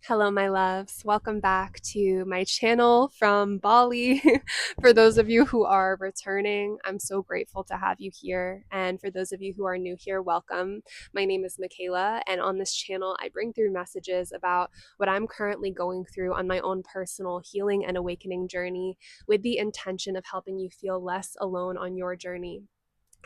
Hello, my loves. Welcome back to my channel from Bali. For those of you who are returning, I'm so grateful to have you here. And for those of you who are new here, welcome. My name is Michaela, and on this channel, I bring through messages about what I'm currently going through on my own personal healing and awakening journey with the intention of helping you feel less alone on your journey.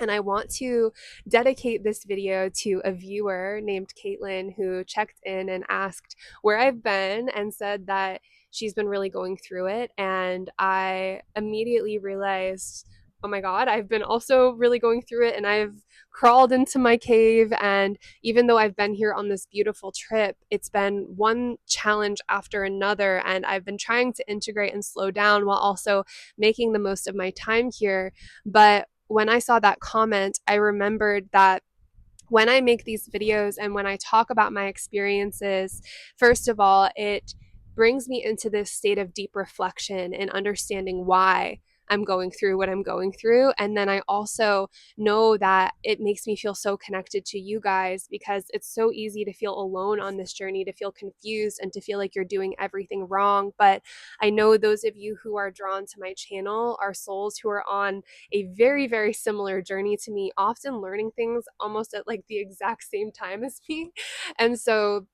And I want to dedicate this video to a viewer named Caitlin who checked in and asked where I've been and said that she's been really going through it. And I immediately realized, oh my God, I've been also really going through it. And I've crawled into my cave. And even though I've been here on this beautiful trip, it's been one challenge after another. And I've been trying to integrate and slow down while also making the most of my time here. But when I saw that comment, I remembered that when I make these videos and when I talk about my experiences, first of all, it brings me into this state of deep reflection and understanding why I'm going through what I'm going through. And then I also know that it makes me feel so connected to you guys because it's so easy to feel alone on this journey, to feel confused and to feel like you're doing everything wrong. But I know those of you who are drawn to my channel are souls who are on a very, very similar journey to me, often learning things almost at like the exact same time as me. And so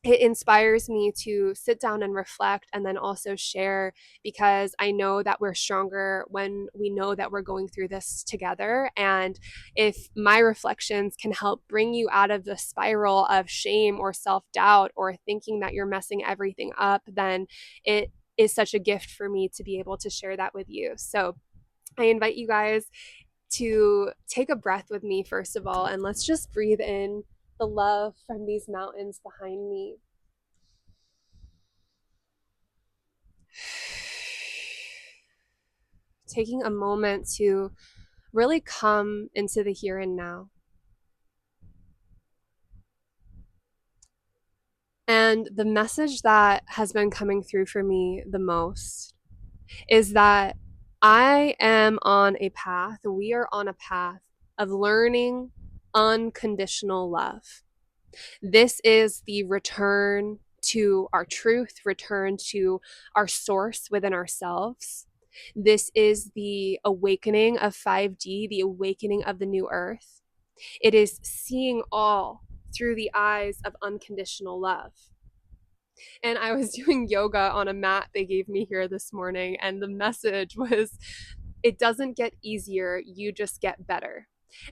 it inspires me to sit down and reflect and then also share because I know that we're stronger when we know that we're going through this together. And if my reflections can help bring you out of the spiral of shame or self-doubt or thinking that you're messing everything up, then it is such a gift for me to be able to share that with you. So I invite you guys to take a breath with me, first of all, and let's just breathe in the love from these mountains behind me. Taking a moment to really come into the here and now. And the message that has been coming through for me the most is that I am on a path, we are on a path of learning unconditional love. This is the return to our truth, return to our source within ourselves. This is the awakening of 5D, the awakening of the new earth. It is seeing all through the eyes of unconditional love. And I was doing yoga on a mat they gave me here this morning, and the message was, it doesn't get easier, you just get better.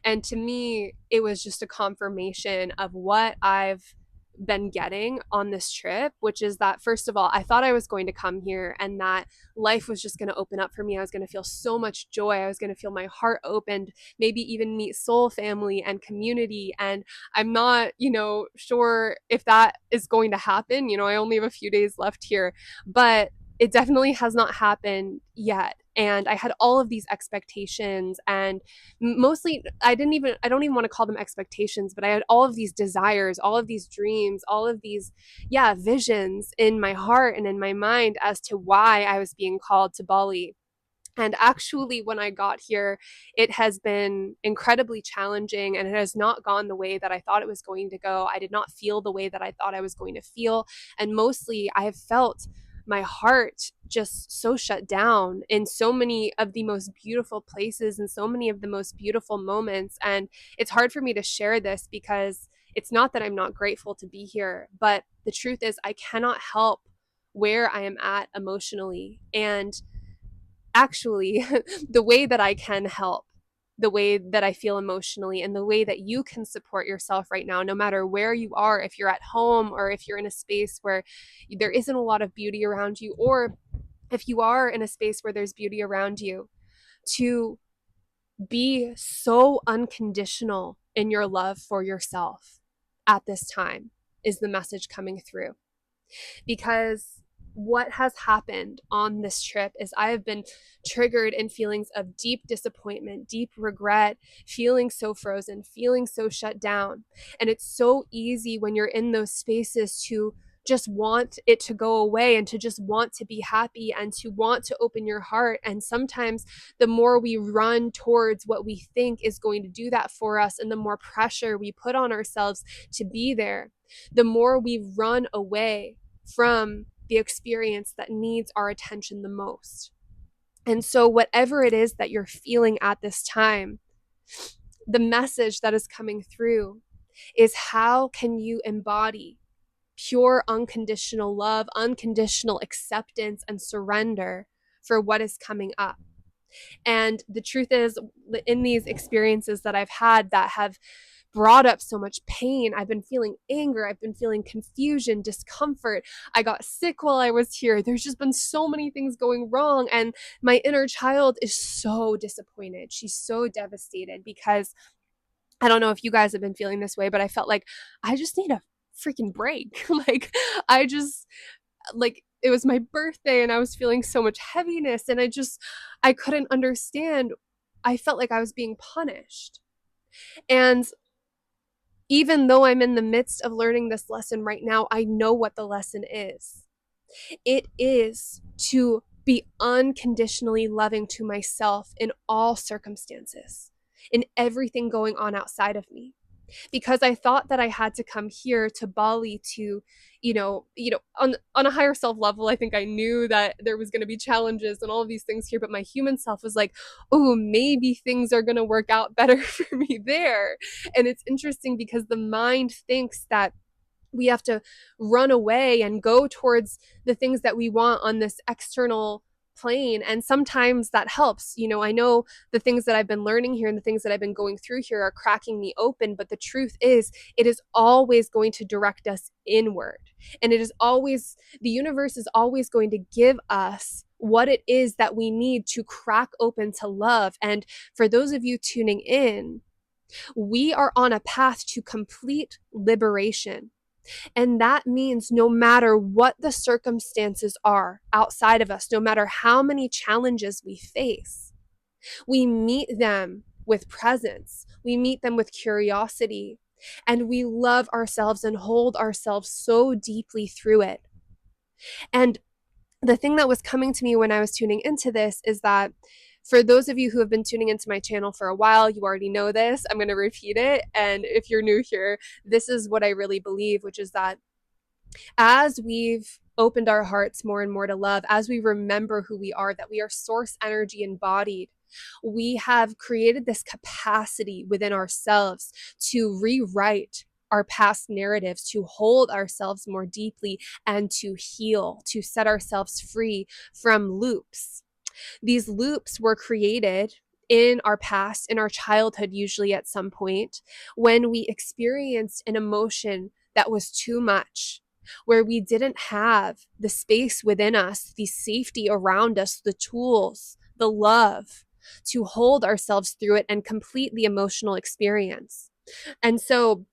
And to me, it was just a confirmation of what I've been getting on this trip, which is that, first of all, I thought I was going to come here and that life was just going to open up for me. I was going to feel so much joy. I was going to feel my heart opened, maybe even meet soul family and community. And I'm not, sure if that is going to happen. I only have a few days left here, but it definitely has not happened yet. And I had all of these expectations, and mostly I don't even want to call them expectations, but I had all of these desires, all of these dreams, all of these visions in my heart and in my mind as to why I was being called to Bali. And actually, when I got here, it has been incredibly challenging and it has not gone the way that I thought it was going to go. I did not feel the way that I thought I was going to feel. And mostly, I have felt my heart just so shut down in so many of the most beautiful places and so many of the most beautiful moments. And it's hard for me to share this because it's not that I'm not grateful to be here, but the truth is, I cannot help where I am at emotionally. And actually, the way that I can help, the way that I feel emotionally, and the way that you can support yourself right now, no matter where you are, if you're at home or if you're in a space where there isn't a lot of beauty around you, or if you are in a space where there's beauty around you, to be so unconditional in your love for yourself at this time is the message coming through. Because what has happened on this trip is I have been triggered in feelings of deep disappointment, deep regret, feeling so frozen, feeling so shut down. And it's so easy when you're in those spaces to just want it to go away and to just want to be happy and to want to open your heart. And sometimes the more we run towards what we think is going to do that for us and the more pressure we put on ourselves to be there, the more we run away from the experience that needs our attention the most. And so, whatever it is that you're feeling at this time, the message that is coming through is how can you embody pure unconditional love, unconditional acceptance, and surrender for what is coming up. And the truth is, in these experiences that I've had that have brought up so much pain, I've been feeling anger, I've been feeling confusion, discomfort. I got sick while I was here. There's just been so many things going wrong. And my inner child is so disappointed. She's so devastated because I don't know if you guys have been feeling this way, but I felt like I just need a freaking break. Like, I just, like, it was my birthday and I was feeling so much heaviness and I couldn't understand. I felt like I was being punished. And even though I'm in the midst of learning this lesson right now, I know what the lesson is. It is to be unconditionally loving to myself in all circumstances, in everything going on outside of me. Because I thought that I had to come here to Bali to, on a higher self level, I think I knew that there was going to be challenges and all of these things here, but my human self was like, oh, maybe things are going to work out better for me there. And it's interesting because the mind thinks that we have to run away and go towards the things that we want on this external plane. And sometimes that helps. I know the things that I've been learning here and the things that I've been going through here are cracking me open. But the truth is, it is always going to direct us inward. And the universe is always going to give us what it is that we need to crack open to love. And for those of you tuning in, we are on a path to complete liberation. And that means no matter what the circumstances are outside of us, no matter how many challenges we face, we meet them with presence. We meet them with curiosity. And we love ourselves and hold ourselves so deeply through it. And the thing that was coming to me when I was tuning into this is that for those of you who have been tuning into my channel for a while, you already know this. I'm going to repeat it. And if you're new here, this is what I really believe, which is that as we've opened our hearts more and more to love, as we remember who we are, that we are source energy embodied, we have created this capacity within ourselves to rewrite our past narratives, to hold ourselves more deeply, and to heal, to set ourselves free from loops. These loops were created in our past, in our childhood, usually at some point, when we experienced an emotion that was too much, where we didn't have the space within us, the safety around us, the tools, the love to hold ourselves through it and complete the emotional experience. And so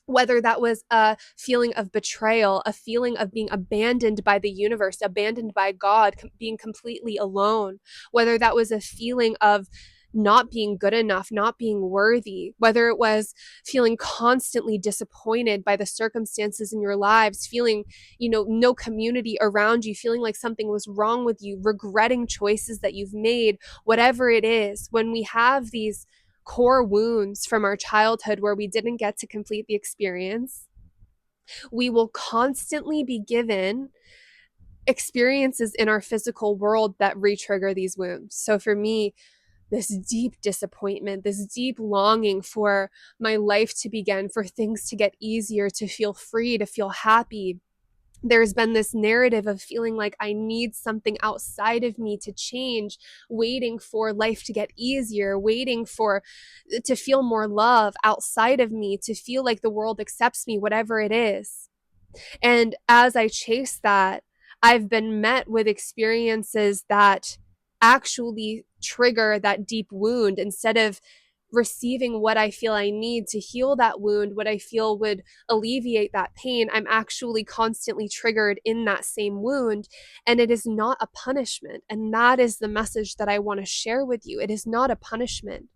whether that was a feeling of betrayal, a feeling of being abandoned by the universe, abandoned by God, being completely alone, whether that was a feeling of not being good enough, not being worthy, whether it was feeling constantly disappointed by the circumstances in your lives, feeling, no community around you, feeling like something was wrong with you, regretting choices that you've made, whatever it is, when we have these core wounds from our childhood where we didn't get to complete the experience, we will constantly be given experiences in our physical world that re-trigger these wounds. So for me, this deep disappointment, this deep longing for my life to begin, for things to get easier, to feel free, to feel happy. There's been this narrative of feeling like I need something outside of me to change, waiting for life to get easier, waiting to feel more love outside of me, to feel like the world accepts me, whatever it is. And as I chase that, I've been met with experiences that actually trigger that deep wound. Instead of receiving what I feel I need to heal that wound, what I feel would alleviate that pain, I'm actually constantly triggered in that same wound. And it is not a punishment. And that is the message that I want to share with you. It is not a punishment.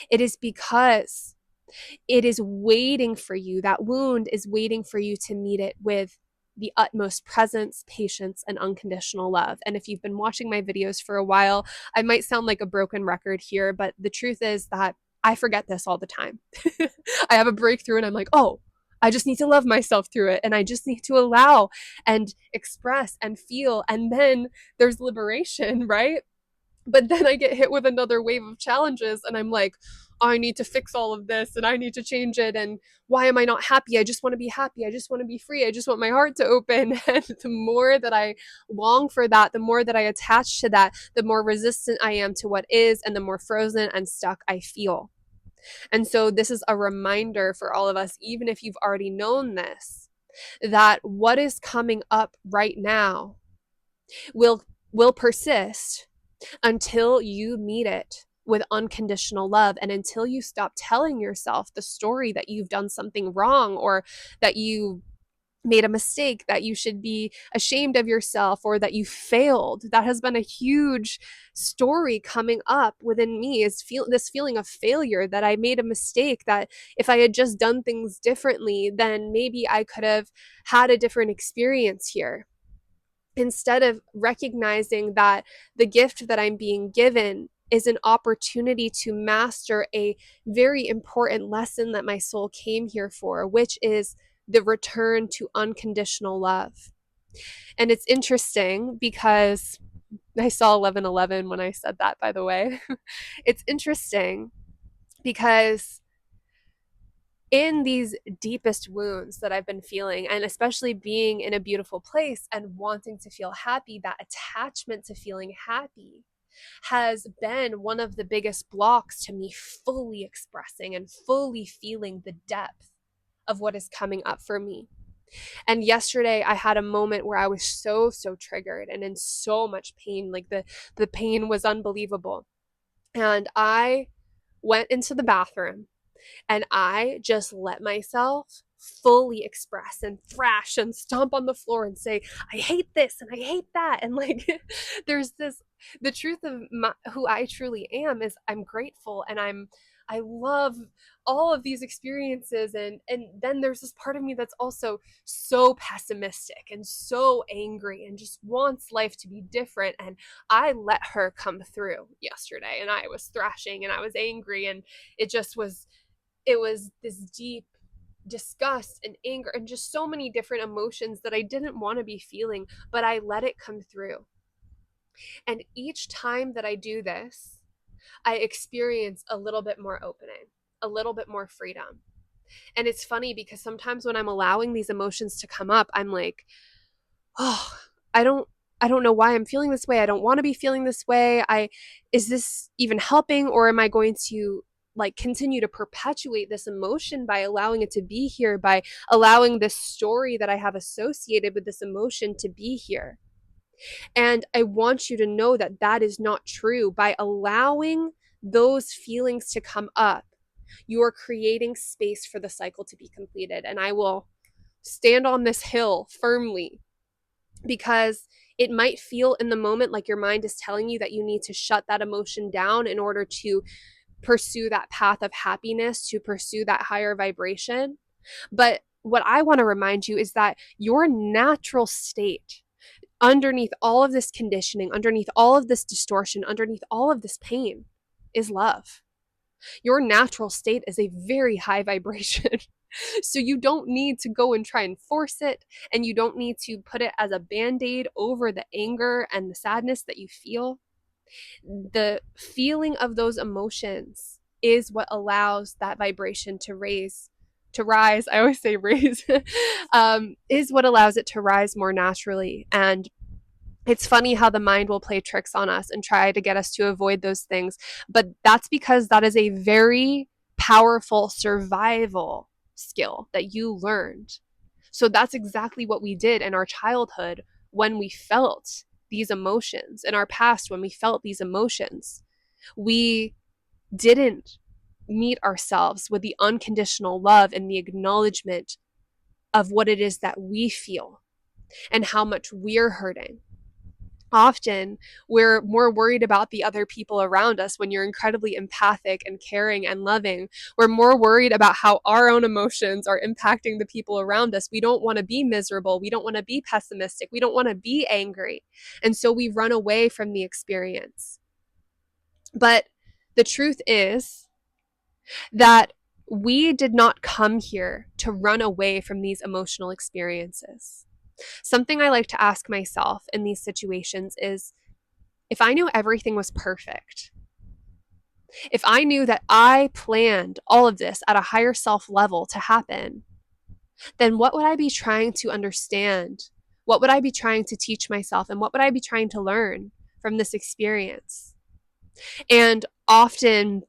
It is because it is waiting for you. That wound is waiting for you to meet it with the utmost presence, patience, and unconditional love. And if you've been watching my videos for a while, I might sound like a broken record here, but the truth is that I forget this all the time. I have a breakthrough and I'm like, oh, I just need to love myself through it. And I just need to allow and express and feel. And then there's liberation, right? But then I get hit with another wave of challenges and I'm like, I need to fix all of this and I need to change it. And why am I not happy? I just want to be happy. I just want to be free. I just want my heart to open. And the more that I long for that, the more that I attach to that, the more resistant I am to what is, and the more frozen and stuck I feel. And so this is a reminder for all of us, even if you've already known this, that what is coming up right now will persist until you meet it with unconditional love, and until you stop telling yourself the story that you've done something wrong, or that you made a mistake, that you should be ashamed of yourself, or that you failed. That has been a huge story coming up within me, is this feeling of failure, that I made a mistake, that if I had just done things differently, then maybe I could have had a different experience here. Instead of recognizing that the gift that I'm being given is an opportunity to master a very important lesson that my soul came here for, which is the return to unconditional love. And it's interesting because I saw 11:11 when I said that, by the way. It's interesting because in these deepest wounds that I've been feeling, and especially being in a beautiful place and wanting to feel happy, that attachment to feeling happy has been one of the biggest blocks to me fully expressing and fully feeling the depth of what is coming up for me. And yesterday I had a moment where I was so triggered and in so much pain. Like the pain was unbelievable. And I went into the bathroom and I just let myself fully express and thrash and stomp on the floor and say, I hate this and I hate that. And like, there's this, the truth of who I truly am is I'm grateful, and I love all of these experiences. And then there's this part of me that's also so pessimistic and so angry and just wants life to be different. And I let her come through yesterday, and I was thrashing and I was angry, and it was this deep disgust and anger and just so many different emotions that I didn't want to be feeling, but I let it come through. And each time that I do this, I experience a little bit more opening, a little bit more freedom. And it's funny because sometimes when I'm allowing these emotions to come up, I'm like, oh, I don't know why I'm feeling this way. I don't want to be feeling this way. Is this even helping, or am I going to like continue to perpetuate this emotion by allowing it to be here, by allowing this story that I have associated with this emotion to be here? And I want you to know that that is not true. By allowing those feelings to come up, you are creating space for the cycle to be completed. And I will stand on this hill firmly, because it might feel in the moment like your mind is telling you that you need to shut that emotion down in order to pursue that path of happiness, to pursue that higher vibration. But what I want to remind you is that your natural state, underneath all of this conditioning, underneath all of this distortion, underneath all of this pain, is love. Your natural state is a very high vibration. So you don't need to go and try and force it, and you don't need to put it as a band-aid over the anger and the sadness that you feel. The feeling of those emotions is what allows that vibration to rise. I always say raise, is what allows it to rise more naturally. And it's funny how the mind will play tricks on us and try to get us to avoid those things. But that's because that is a very powerful survival skill that you learned. So that's exactly what we did in our childhood when we felt these emotions, in our past when we felt these emotions. We didn't meet ourselves with the unconditional love and the acknowledgement of what it is that we feel and how much we're hurting. Often we're more worried about the other people around us. When you're incredibly empathic and caring and loving, we're more worried about how our own emotions are impacting the people around us. We don't want to be miserable. We don't want to be pessimistic. We don't want to be angry. And so we run away from the experience. But the truth is that we did not come here to run away from these emotional experiences. Something I like to ask myself in these situations is, if I knew everything was perfect, if I knew that I planned all of this at a higher self level to happen, then what would I be trying to understand? What would I be trying to teach myself? And what would I be trying to learn from this experience? And often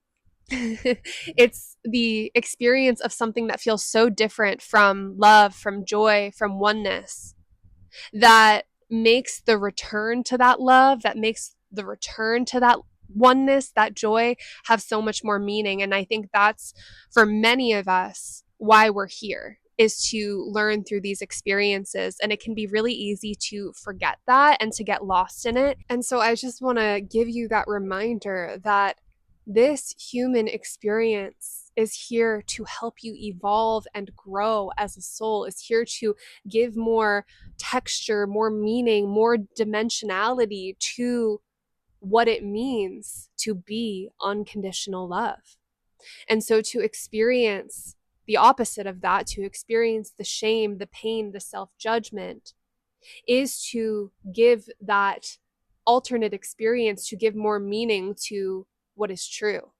it's the experience of something that feels so different from love, from joy, from oneness, that makes the return to that love, that makes the return to that oneness, that joy, have so much more meaning. And I think that's, for many of us, why we're here, is to learn through these experiences. And it can be really easy to forget that and to get lost in it. And so I just want to give you that reminder that this human experience is here to help you evolve and grow as a soul, is here to give more texture, more meaning, more dimensionality to what it means to be unconditional love. And so to experience the opposite of that, to experience the shame, the pain, the self-judgment, is to give that alternate experience, to give more meaning to what is true,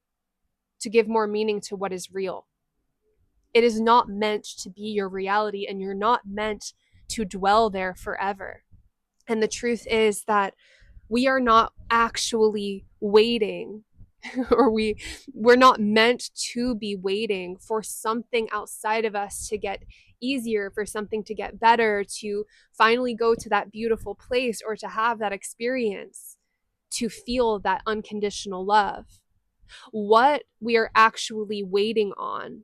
to give more meaning to what is real. It is not meant to be your reality, and you're not meant to dwell there forever. And the truth is that we are not actually waiting or we're not meant to be waiting for something outside of us to get easier, for something to get better, to finally go to that beautiful place, or to have that experience, to feel that unconditional love. What we are actually waiting on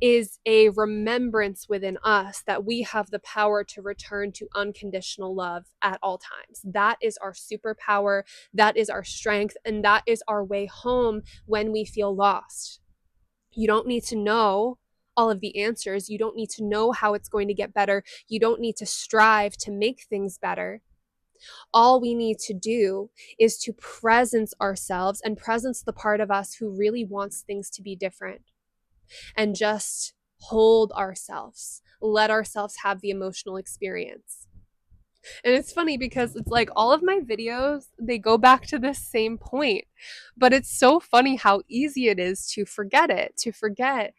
is a remembrance within us that we have the power to return to unconditional love at all times. That is our superpower, that is our strength, and that is our way home when we feel lost. You don't need to know all of the answers. You don't need to know how it's going to get better. You don't need to strive to make things better. All we need to do is to presence ourselves and presence the part of us who really wants things to be different, and just hold ourselves, let ourselves have the emotional experience. And it's funny because it's like all of my videos, they go back to this same point, but it's so funny how easy it is to forget it, to forget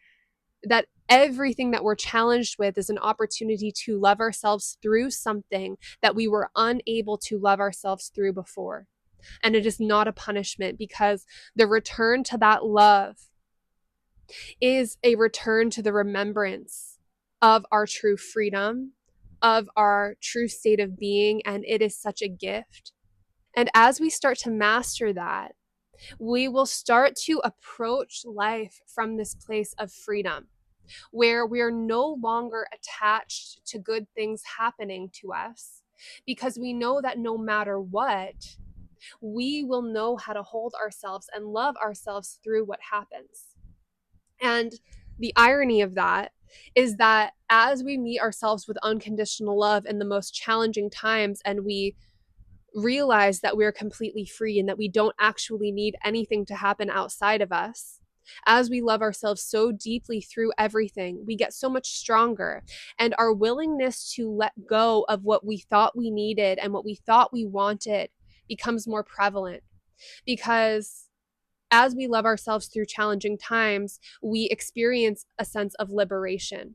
that everything that we're challenged with is an opportunity to love ourselves through something that we were unable to love ourselves through before. And it is not a punishment, because the return to that love is a return to the remembrance of our true freedom, of our true state of being, and it is such a gift. And as we start to master that, we will start to approach life from this place of freedom, where we are no longer attached to good things happening to us, because we know that no matter what, we will know how to hold ourselves and love ourselves through what happens. And the irony of that is that as we meet ourselves with unconditional love in the most challenging times, and we realize that we're completely free and that we don't actually need anything to happen outside of us, as we love ourselves so deeply through everything, we get so much stronger, and our willingness to let go of what we thought we needed and what we thought we wanted becomes more prevalent. Because as we love ourselves through challenging times, we experience a sense of liberation.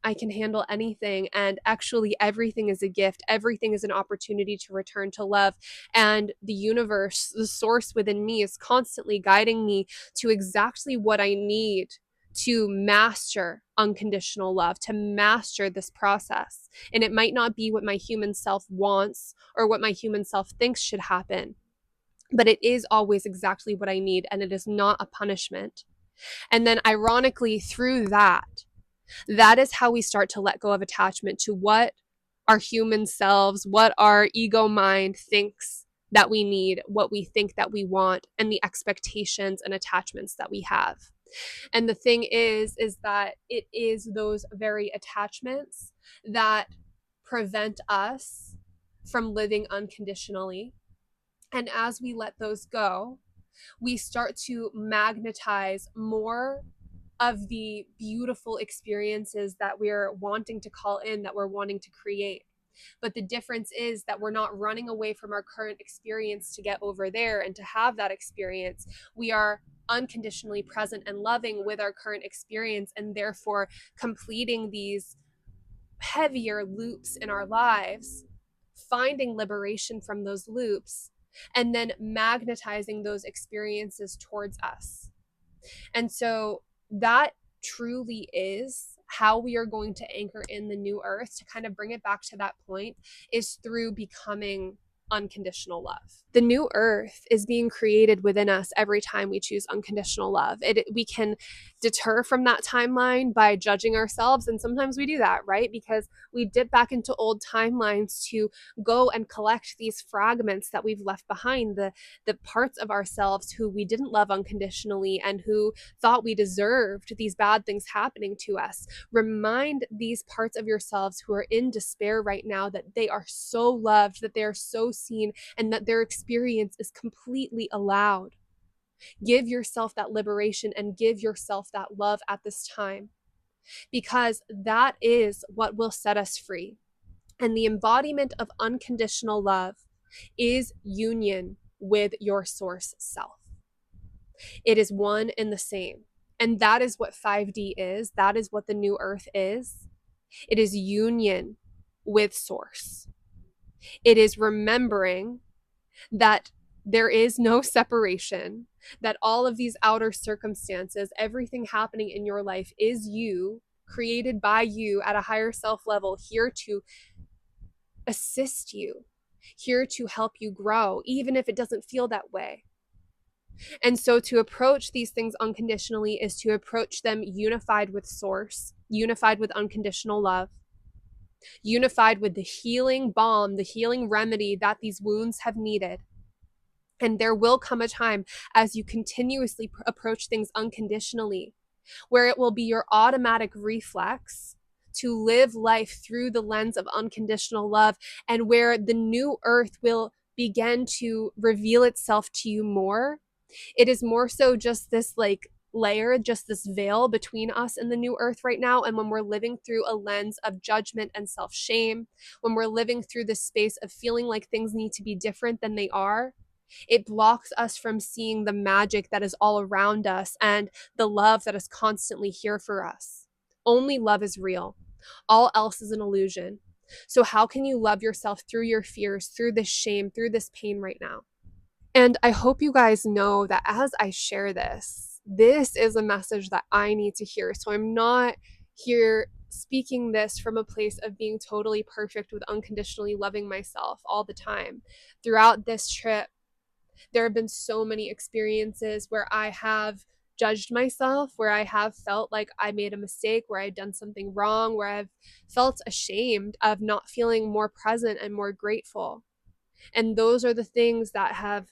I can handle anything, and actually everything is a gift. Everything is an opportunity to return to love. And the universe, the source within me, is constantly guiding me to exactly what I need to master unconditional love, to master this process. And it might not be what my human self wants or what my human self thinks should happen, but it is always exactly what I need, and it is not a punishment. And then ironically, through that, that is how we start to let go of attachment to what our human selves, what our ego mind thinks that we need, what we think that we want, and the expectations and attachments that we have. And the thing is that it is those very attachments that prevent us from living unconditionally. And as we let those go, we start to magnetize more of the beautiful experiences that we're wanting to call in, that we're wanting to create. But the difference is that we're not running away from our current experience to get over there and to have that experience. We are unconditionally present and loving with our current experience, and therefore completing these heavier loops in our lives, finding liberation from those loops, and then magnetizing those experiences towards us. And so that truly is how we are going to anchor in the new earth, to kind of bring it back to that point, is through becoming unconditional love. The new earth is being created within us every time we choose unconditional love. We can deter from that timeline by judging ourselves, and sometimes we do that, right? Because we dip back into old timelines to go and collect these fragments that we've left behind, the parts of ourselves who we didn't love unconditionally and who thought we deserved these bad things happening to us. Remind these parts of yourselves who are in despair right now that they are so loved, that they are so seen, and that their experience is completely allowed. Give yourself that liberation and give yourself that love at this time, because that is what will set us free. And the embodiment of unconditional love is union with your source self. It is one and the same. And that is what 5D is. That is what the new earth is. It is union with source. It is remembering that there is no separation, that all of these outer circumstances, everything happening in your life is you, created by you at a higher self level, here to assist you, here to help you grow, even if it doesn't feel that way. And so to approach these things unconditionally is to approach them unified with source, unified with unconditional love, unified with the healing balm, the healing remedy that these wounds have needed. And there will come a time as you continuously approach things unconditionally, where it will be your automatic reflex to live life through the lens of unconditional love, and where the new earth will begin to reveal itself to you more. It is more so just this layer, just this veil between us and the new earth right now. And when we're living through a lens of judgment and self-shame, when we're living through this space of feeling like things need to be different than they are, it blocks us from seeing the magic that is all around us and the love that is constantly here for us. Only love is real. All else is an illusion. So how can you love yourself through your fears, through this shame, through this pain right now? And I hope you guys know that as I share this, this is a message that I need to hear. So I'm not here speaking this from a place of being totally perfect with unconditionally loving myself all the time. Throughout this trip, there have been so many experiences where I have judged myself, where I have felt like I made a mistake, where I've done something wrong, where I've felt ashamed of not feeling more present and more grateful. And those are the things that have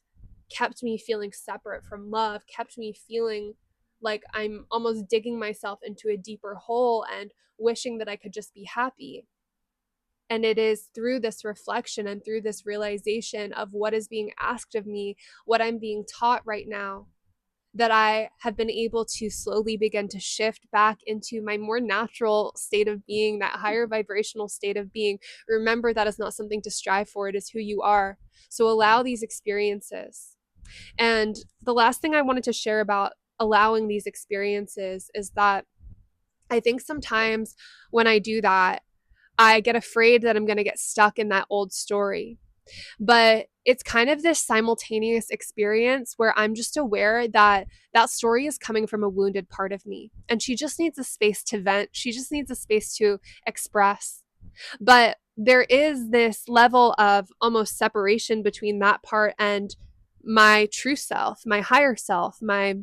kept me feeling separate from love, kept me feeling like I'm almost digging myself into a deeper hole and wishing that I could just be happy. And it is through this reflection and through this realization of what is being asked of me, what I'm being taught right now, that I have been able to slowly begin to shift back into my more natural state of being, that higher vibrational state of being. Remember, that is not something to strive for, it is who you are. So allow these experiences. And the last thing I wanted to share about allowing these experiences is that I think sometimes when I do that, I get afraid that I'm going to get stuck in that old story. But it's kind of this simultaneous experience where I'm just aware that that story is coming from a wounded part of me. And she just needs a space to vent. She just needs a space to express. But there is this level of almost separation between that part and my true self, my higher self, my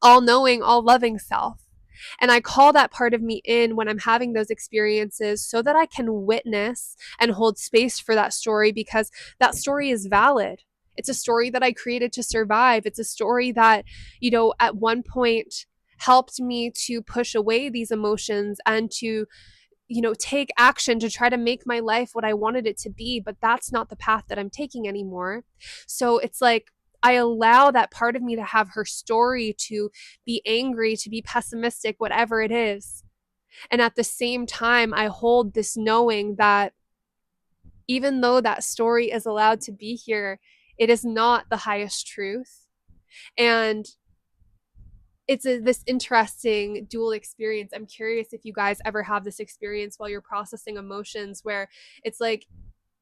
all-knowing, all-loving self. And I call that part of me in when I'm having those experiences so that I can witness and hold space for that story, because that story is valid. It's a story that I created to survive. It's a story that, at one point helped me to push away these emotions and to, take action to try to make my life what I wanted it to be. But that's not the path that I'm taking anymore. So it's like, I allow that part of me to have her story, to be angry, to be pessimistic, whatever it is. And at the same time, I hold this knowing that even though that story is allowed to be here, it is not the highest truth. And it's this interesting dual experience. I'm curious if you guys ever have this experience while you're processing emotions where it's like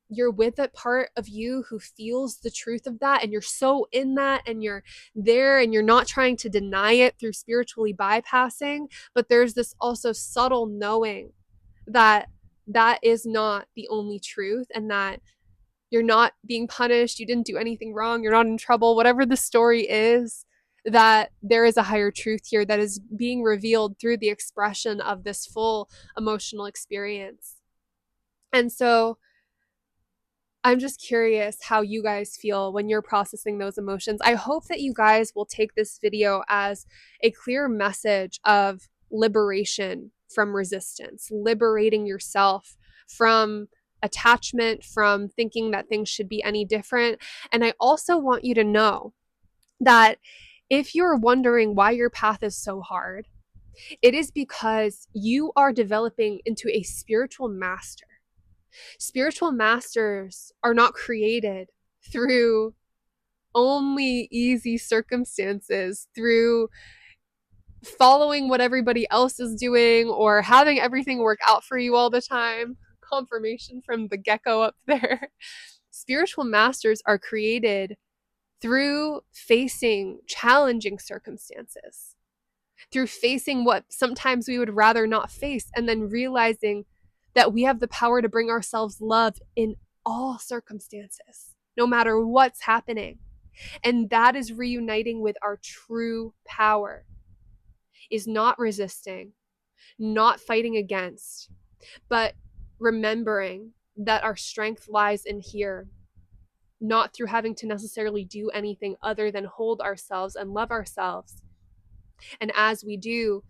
you're with a part of you who feels the truth of that, and you're so in that, and you're there, and you're not trying to deny it through spiritually bypassing, but there's this also subtle knowing that that is not the only truth, and that you're not being punished, you didn't do anything wrong, you're not in trouble, whatever the story is, that there is a higher truth here that is being revealed through the expression of this full emotional experience. And so I'm just curious how you guys feel when you're processing those emotions. I hope that you guys will take this video as a clear message of liberation from resistance, liberating yourself from attachment, from thinking that things should be any different. And I also want you to know that if you're wondering why your path is so hard, it is because you are developing into a spiritual master. Spiritual masters are not created through only easy circumstances, through following what everybody else is doing or having everything work out for you all the time. Confirmation from the gecko up there. Spiritual masters are created through facing challenging circumstances, through facing what sometimes we would rather not face, and then realizing that we have the power to bring ourselves love in all circumstances, no matter what's happening. And that is reuniting with our true power, is not resisting, not fighting against, but remembering that our strength lies in here, not through having to necessarily do anything other than hold ourselves and love ourselves. And as we do,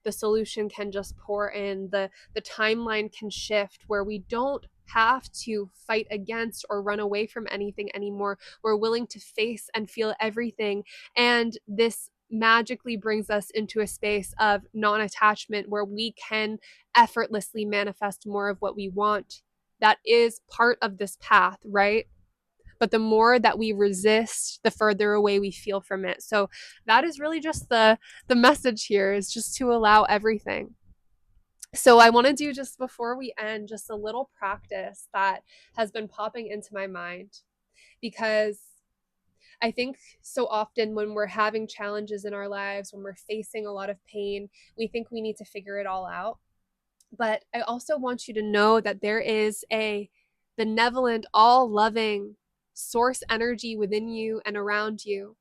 the solution can just pour in, the timeline can shift where we don't have to fight against or run away from anything anymore. We're willing to face and feel everything, and this magically brings us into a space of non-attachment where we can effortlessly manifest more of what we want. That is part of this path, right? But the more that we resist, the further away we feel from it. So that is really just the message here, is just to allow everything. So I want to do, just before we end, just a little practice that has been popping into my mind, because I think so often when we're having challenges in our lives, when we're facing a lot of pain, we think we need to figure it all out. But I also want you to know that there is a benevolent, all loving source energy within you and around you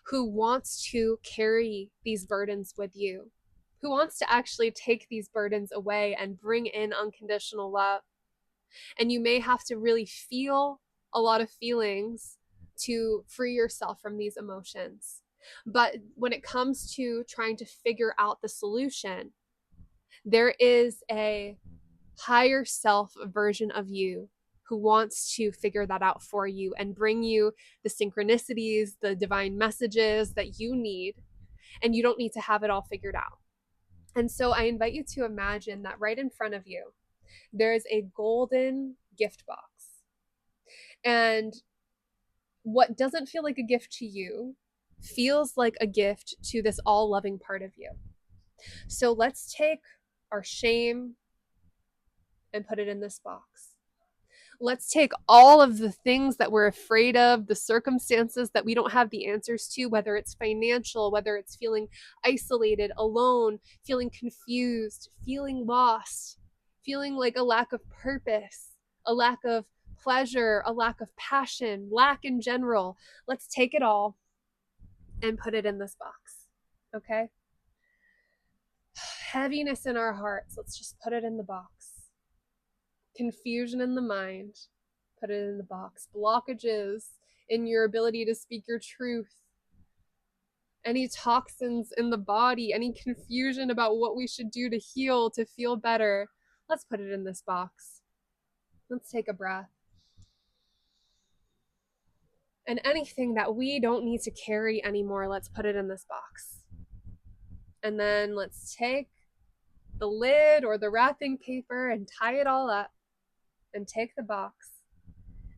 who wants to carry these burdens with you, who wants to actually take these burdens away and bring in unconditional love. And you may have to really feel a lot of feelings to free yourself from these emotions. But when it comes to trying to figure out the solution, there is a higher self version of you who wants to figure that out for you and bring you the synchronicities, the divine messages that you need. And you don't need to have it all figured out. And so I invite you to imagine that right in front of you, there's a golden gift box. And what doesn't feel like a gift to you feels like a gift to this all loving part of you. So let's take our shame and put it in this box. Let's take all of the things that we're afraid of, the circumstances that we don't have the answers to, whether it's financial, whether it's feeling isolated, alone, feeling confused, feeling lost, feeling like a lack of purpose, a lack of pleasure, a lack of passion, lack in general. Let's take it all and put it in this box, okay? Heaviness in our hearts, let's just put it in the box. Confusion in the mind, put it in the box. Blockages in your ability to speak your truth, any toxins in the body, any confusion about what we should do to heal, to feel better, let's put it in this box. Let's take a breath And anything that we don't need to carry anymore, let's put it in this box. And then let's take the lid or the wrapping paper and tie it all up and take the box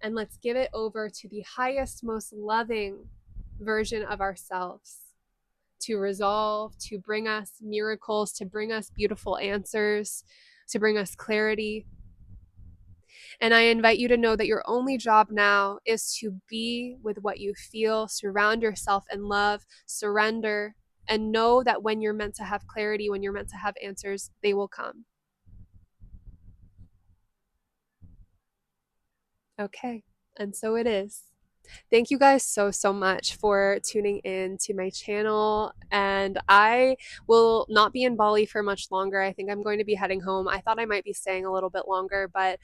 and let's give it over to the highest, most loving version of ourselves to resolve, to bring us miracles, to bring us beautiful answers, to bring us clarity. And I invite you to know that your only job now is to be with what you feel, surround yourself in love, surrender, and know that when you're meant to have clarity, when you're meant to have answers, they will come. Okay, and so it is. Thank you guys so much for tuning in to my channel. And I will not be in Bali for much longer. I think I'm going to be heading home. I thought I might be staying a little bit longer, but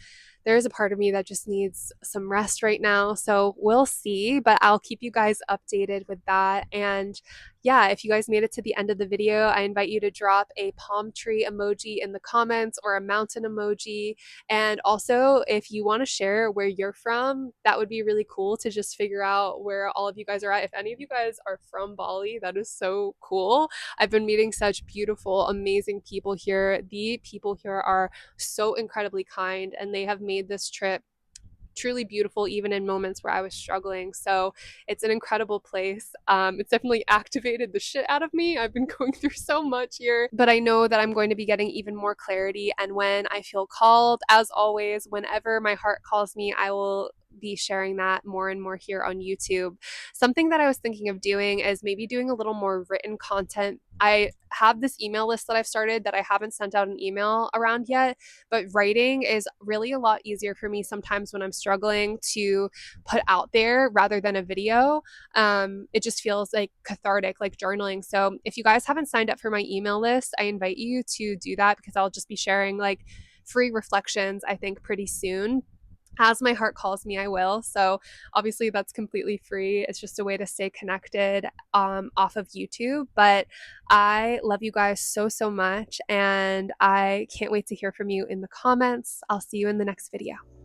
there's a part of me that just needs some rest right now. So we'll see, but I'll keep you guys updated with that. And yeah, if you guys made it to the end of the video, I invite you to drop a palm tree emoji in the comments or a mountain emoji. And also, if you want to share where you're from, that would be really cool to just figure out where all of you guys are at. If any of you guys are from Bali, that is so cool. I've been meeting such beautiful, amazing people here. The people here are so incredibly kind, and they have made this trip truly beautiful even in moments where I was struggling. So it's an incredible place. It's definitely activated the shit out of me. I've been going through so much here, but I know that I'm going to be getting even more clarity. And when I feel called, as always, whenever my heart calls me, I will be sharing that more and more here on YouTube. Something that I was thinking of doing is maybe doing a little more written content. I have this email list that I've started that I haven't sent out an email around yet, but writing is really a lot easier for me sometimes when I'm struggling to put out there rather than a video. It just feels like cathartic, like journaling. So if you guys haven't signed up for my email list, I invite you to do that because I'll just be sharing like free reflections, I think, pretty soon. As my heart calls me, I will. So obviously that's completely free. It's just a way to stay connected off of YouTube. But I love you guys so much, and I can't wait to hear from you in the comments. I'll see you in the next video.